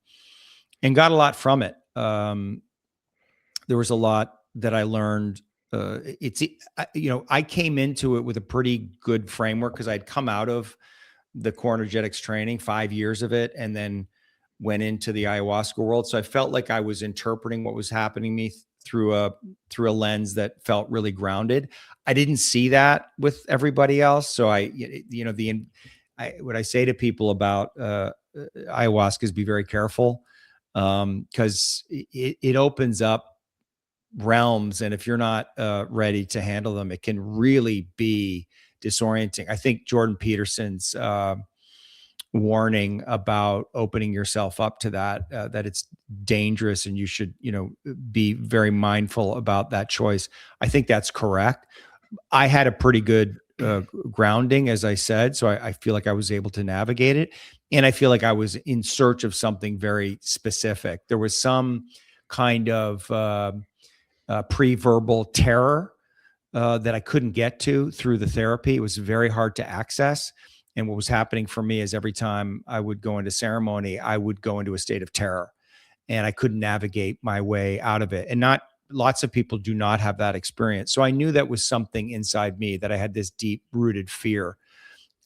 got a lot from it. There was a lot that I learned. I came into it with a pretty good framework because I'd come out of the core energetics training, 5 years of it, and then went into the ayahuasca world. So I felt like I was interpreting what was happening to me through a lens that felt really grounded. I didn't see that with everybody else. So what I say to people about ayahuasca is be very careful, because it opens up realms, and if you're not ready to handle them, it can really be disorienting. I think Jordan Peterson's warning about opening yourself up to that it's dangerous and you should, be very mindful about that choice. I think that's correct. I had a pretty good grounding, as I said, so I feel like I was able to navigate it, and I feel like I was in search of something very specific. There was some kind of pre-verbal terror that I couldn't get to through the therapy. It was very hard to access. And what was happening for me is every time I would go into ceremony, I would go into a state of terror, and I couldn't navigate my way out of it. And not lots of people do not have that experience. So I knew that was something inside me, that I had this deep rooted fear.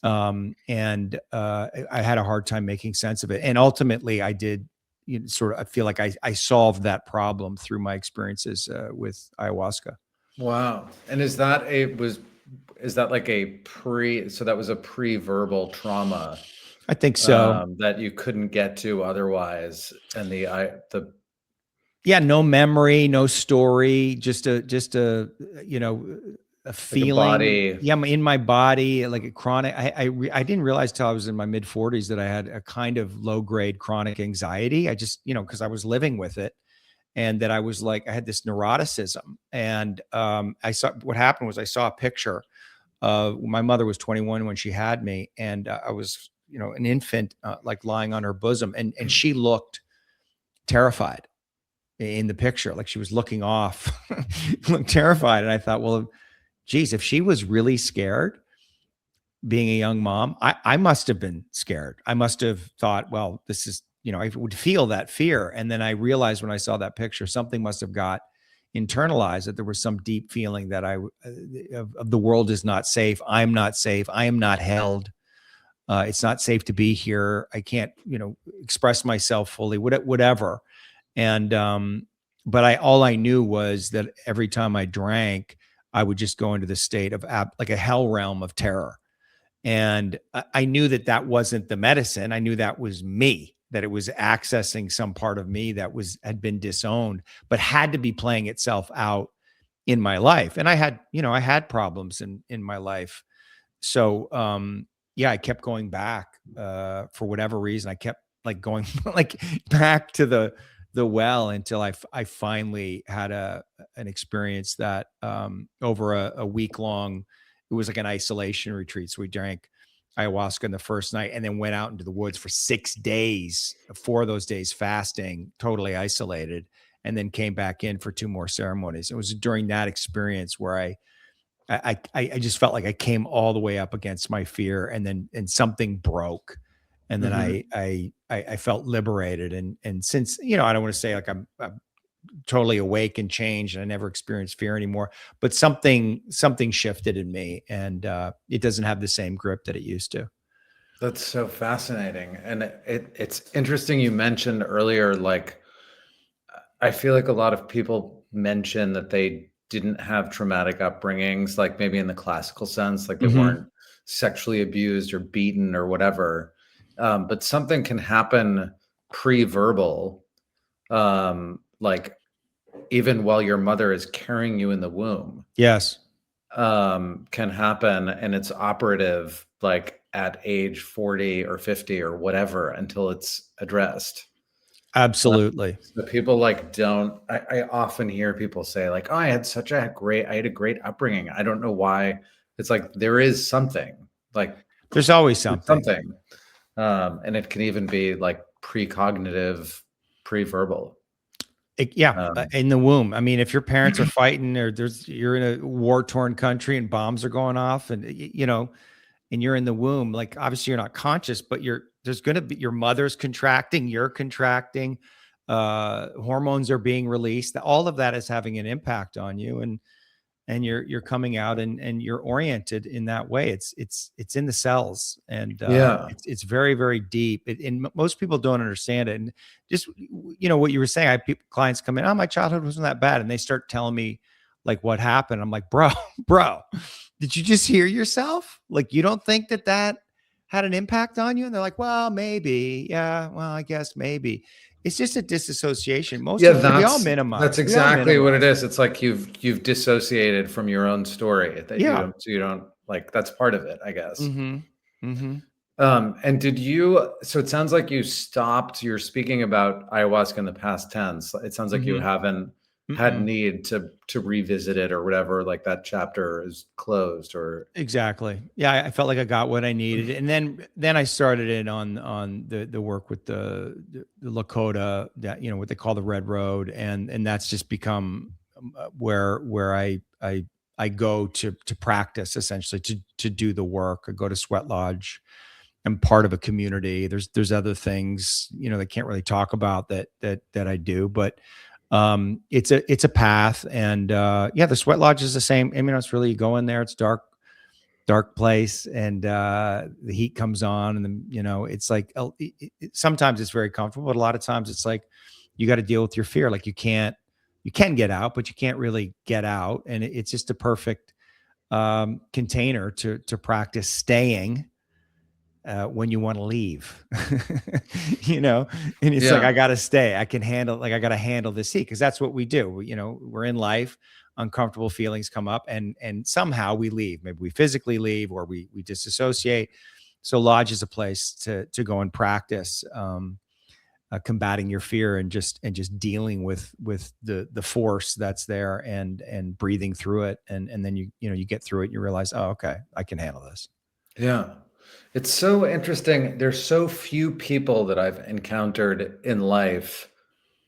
I had a hard time making sense of it. And ultimately I did, I feel like I solved that problem through my experiences with ayahuasca. Wow. And is that like so that was a pre-verbal trauma I think so. that you couldn't get to otherwise? And Yeah, no memory, no story, just a a like a feeling. body. Yeah, in my body, like a chronic. I didn't realize till I was in my mid 40s that I had a kind of low grade chronic anxiety. I just, because I was living with it, and that I was like, I had this neuroticism. And I saw what happened was I saw a picture. My mother was 21 when she had me, and I was, an infant, like lying on her bosom, and she looked terrified in the picture, like she was looking off, looked terrified. And I thought, well, geez, if she was really scared being a young mom, I must have been scared. I must have thought, well, this is, I would feel that fear. And then I realized when I saw that picture, something must have got internalized, that there was some deep feeling that of the world is not safe. I'm not safe. I am not held. It's not safe to be here. I can't, express myself fully, whatever. And but all I knew was that every time I drank, I would just go into the state of like a hell realm of terror. And I knew that wasn't the medicine. I knew that was me, that it was accessing some part of me that had been disowned, but had to be playing itself out in my life. And I had problems in my life. So yeah, I kept going back for whatever reason. I kept like going like back to the well until I finally had an experience that over a week long, it was like an isolation retreat. So we drank ayahuasca on the first night and then went out into the woods for 6 days, 4 of those days fasting, totally isolated, and then came back in for 2 more ceremonies. It was during that experience where I just felt like I came all the way up against my fear, and something broke. And then Mhm. I felt liberated. And since, I don't want to say like I'm totally awake and changed and I never experienced fear anymore, but something shifted in me, and it doesn't have the same grip that it used to. That's so fascinating. And it's interesting you mentioned earlier, like, I feel like a lot of people mention that they didn't have traumatic upbringings, like maybe in the classical sense, like they Hmm. weren't sexually abused or beaten or whatever. But something can happen pre-verbal, like even while your mother is carrying you in the womb, Yes, can happen, and it's operative like at age 40 or 50 or whatever until it's addressed. absolutely. So people like don't, I often hear people say like, oh, I had a great upbringing. I don't know why. It's like there is something, like There's always there's something. something. And it can even be like precognitive, pre-verbal. Yeah, Um, in the womb. I mean, if your parents are fighting, or you're in a war torn country and bombs are going off, and and you're in the womb, like obviously you're not conscious, but there's going to be your mother's contracting, you're contracting, hormones are being released. All of that is having an impact on you, and you're coming out, and you're oriented in that way. It's in the cells, and yeah. it's very, very deep. And most people don't understand it. And just what you were saying, I have clients come in, oh, my childhood wasn't that bad, and they start telling me like what happened. I'm like, bro, bro, did you just hear yourself? Like, you don't think that had an impact on you? And they're like, well, maybe, yeah, well, I guess maybe. It's just a disassociation. Most Yeah, of we all that's minimize. We all exactly what it minimize. is. It's like you've dissociated from your own story that Yeah. you don't like, that's part of it, I guess. Mhm. Mhm. And did you, so it sounds like you stopped, you're speaking about ayahuasca in the past tense. It sounds like you Mhm. haven't had Mm-mm. need to revisit it or whatever, like that chapter is closed or Exactly. Yeah, I felt like I got what I needed, and then I started it on the work with the Lakota, that what they call the Red Road, and that's just become where I go to practice, essentially, to do the work. I go to Sweat Lodge. I'm part of a community. There's other things they can't really talk about that I do, but it's a path. And yeah, the Sweat Lodge is the same. I mean, it's really, you go in there, it's dark place, and the heat comes on, and then it's like, sometimes it's very comfortable, but a lot of times it's like you got to deal with your fear. Like, you can get out, but you can't really get out, and it's just a perfect container to practice staying when you want to leave. you know and it's like, yeah. I gotta stay, I can handle, like, I gotta handle this heat, because that's what we do. We're in life, uncomfortable feelings come up, and somehow we leave. Maybe we physically leave, or we disassociate. So lodge is a place to go and practice combating your fear, and just dealing with the force that's there, and breathing through it, and then you get through it, and you realize, oh, okay, I can handle this. Yeah. It's so interesting. There's so few people that I've encountered in life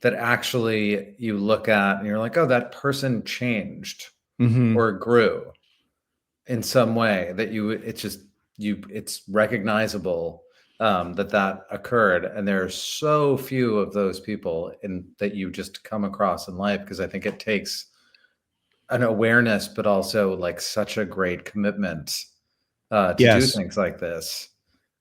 that actually you look at and you're like, oh, that person changed Hmm. or grew in some way, that it's just, it's recognizable, that that occurred. And there are so few of those people in that you just come across in life, because I think it takes an awareness, but also like such a great commitment to do Yes. things like this.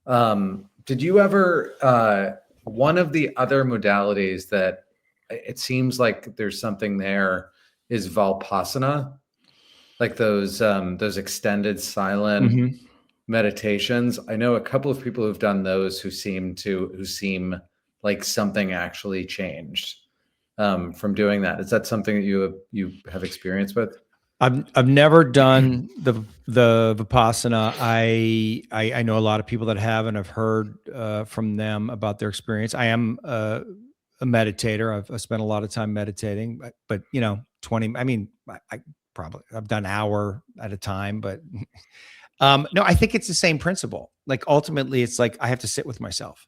Did you ever, one of the other modalities that it seems like there's something there is Valpasana, like those extended silent Hmm. meditations. I know a couple of people who've done those who seem like something actually changed from doing that. Is that something that you have experience with? I've never done the Vipassana. I know a lot of people that have, and I've heard from them about their experience. I am a meditator. I've spent a lot of time meditating, but 20. I mean, I've done an hour at a time, but no, I think it's the same principle. Like, ultimately, it's like I have to sit with myself,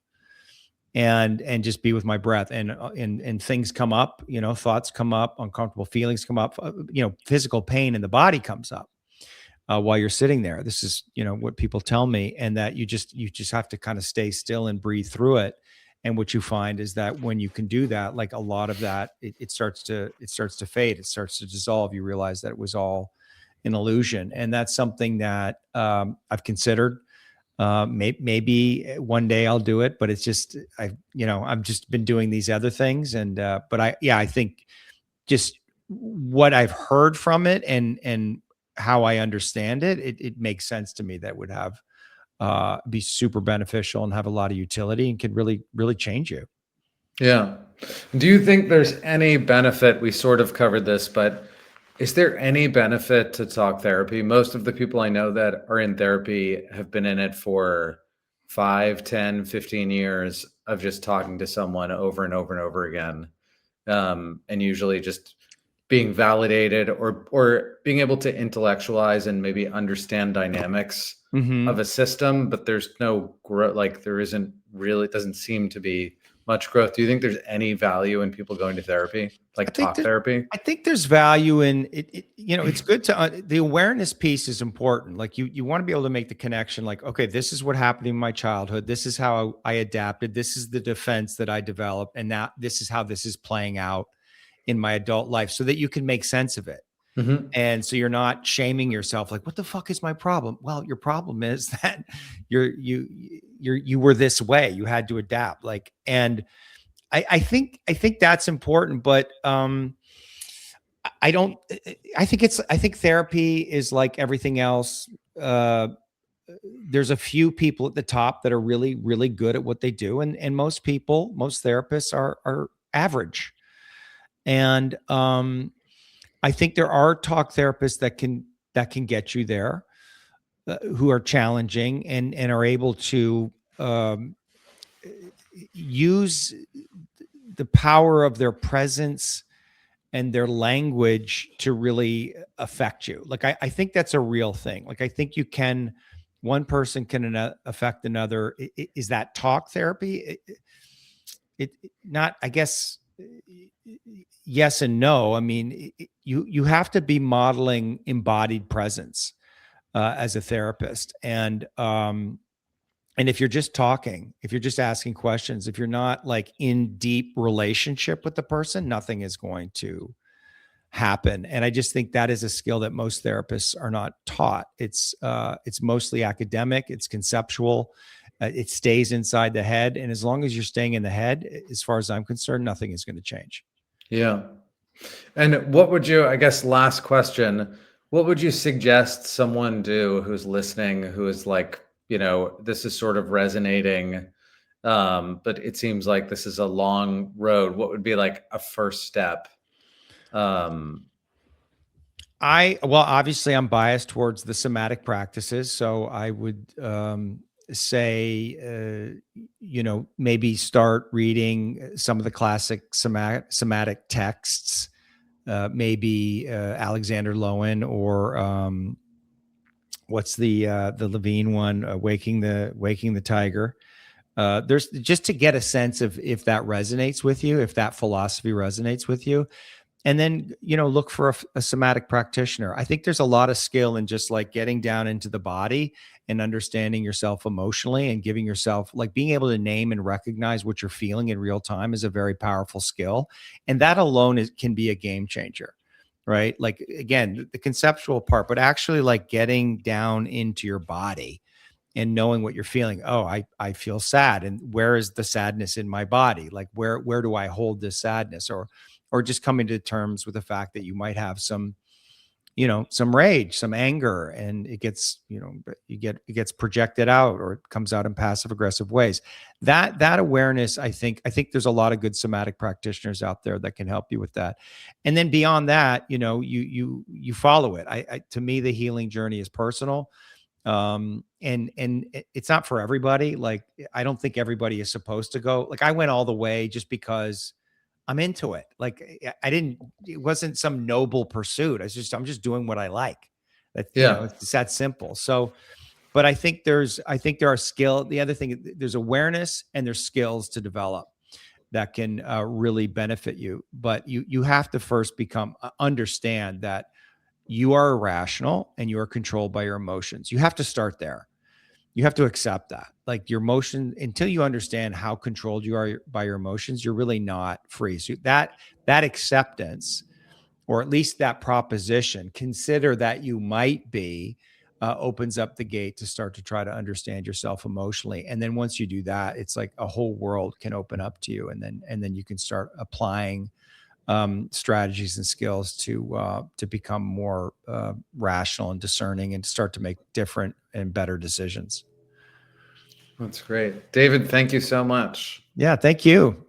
and just be with my breath, and things come up, thoughts come up, uncomfortable feelings come up, physical pain in the body comes up while you're sitting there. This is what people tell me, and that you just have to kind of stay still and breathe through it. And what you find is that when you can do that, like, a lot of that, it starts to fade, it starts to dissolve. You realize that it was all an illusion. And that's something that I've considered. Maybe one day I'll do it, but it's just, I've just been doing these other things. And, but I think just what I've heard from it and how I understand it, it makes sense to me that would have, be super beneficial and have a lot of utility and could really, really change you. Yeah. Do you think there's any benefit? We sort of covered this, but is there any benefit to talk therapy? Most of the people I know that are in therapy have been in it for 5, 10, 15 years of just talking to someone over and over and over again. And usually just being validated or being able to intellectualize and maybe understand dynamics Mm-hmm. of a system, but there's no growth. Like there isn't really, it doesn't seem to be much growth. Do you think there's any value in people going to therapy, I like think talk that therapy? I think there's value in it. It's good to the awareness piece is important. Like you want to be able to make the connection. Like, okay, this is what happened in my childhood. This is how I adapted. This is the defense that I developed, and now this is how this is playing out in my adult life, so that you can make sense of it. Hmm. And so you're not shaming yourself. Like, what the fuck is my problem? Well, your problem is that you were this way. You had to adapt. Like, and I think that's important, but I don't. I think therapy is like everything else. Uh, there's a few people at the top that are really, really good at what they do, and most people, most therapists are average. And I think there are talk therapists that can get you there, who are challenging and are able to um, use the power of their presence and their language to really affect you. Like I think that's a real thing. Like I think one person can affect another. Is that talk therapy? Not, I guess, yes and no. I mean, you have to be modeling embodied presence as a therapist, and if you're just talking, if you're just asking questions, if you're not like in deep relationship with the person, nothing is going to happen. And I just think that is a skill that most therapists are not taught. It's mostly academic, it's conceptual, it stays inside the head, and as long as you're staying in the head, as far as I'm concerned, nothing is going to change. Yeah. And what would you, I guess, last question, what would you suggest someone do who's listening, who is like, this is sort of resonating, but it seems like this is a long road. What would be like a first step? Um, Well, obviously I'm biased towards the somatic practices. So I would say, maybe start reading some of the classic somatic texts, maybe Alexander Lowen, or what's the Levine one, Waking the Tiger. There's just to get a sense of if that resonates with you, if that philosophy resonates with you, and then look for a somatic practitioner. I think there's a lot of skill in just like getting down into the body and understanding yourself emotionally, and giving yourself, like, being able to name and recognize what you're feeling in real time is a very powerful skill, and that alone can be a game changer, right? Like, again, the conceptual part, but actually like getting down into your body and knowing what you're feeling. Oh, I feel sad, and where is the sadness in my body? Like, where do I hold this sadness? Or just coming to terms with the fact that you might have some rage, some anger, and it gets, it gets projected out, or it comes out in passive aggressive ways. That awareness, I think there's a lot of good somatic practitioners out there that can help you with that. And then beyond that, you follow it. To me, the healing journey is personal. And it's not for everybody. Like, I don't think everybody is supposed to go. Like, I went all the way just because I'm into it. Like, I didn't, it wasn't some noble pursuit. I'm just doing what I like. That, yeah. it's that simple. So, but I think there are the other thing, there's awareness and there's skills to develop that can really benefit you. But you have to first understand that you are irrational and you are controlled by your emotions. You have to start there. You have to accept that. Like, your emotion, until you understand how controlled you are by your emotions, you're really not free. So that acceptance, or at least that proposition, consider that you might be opens up the gate to start to try to understand yourself emotionally. And then once you do that, it's like a whole world can open up to you, and then you can start applying strategies and skills to become more rational and discerning, and start to make different and better decisions. That's great. David, thank you so much. Yeah, thank you.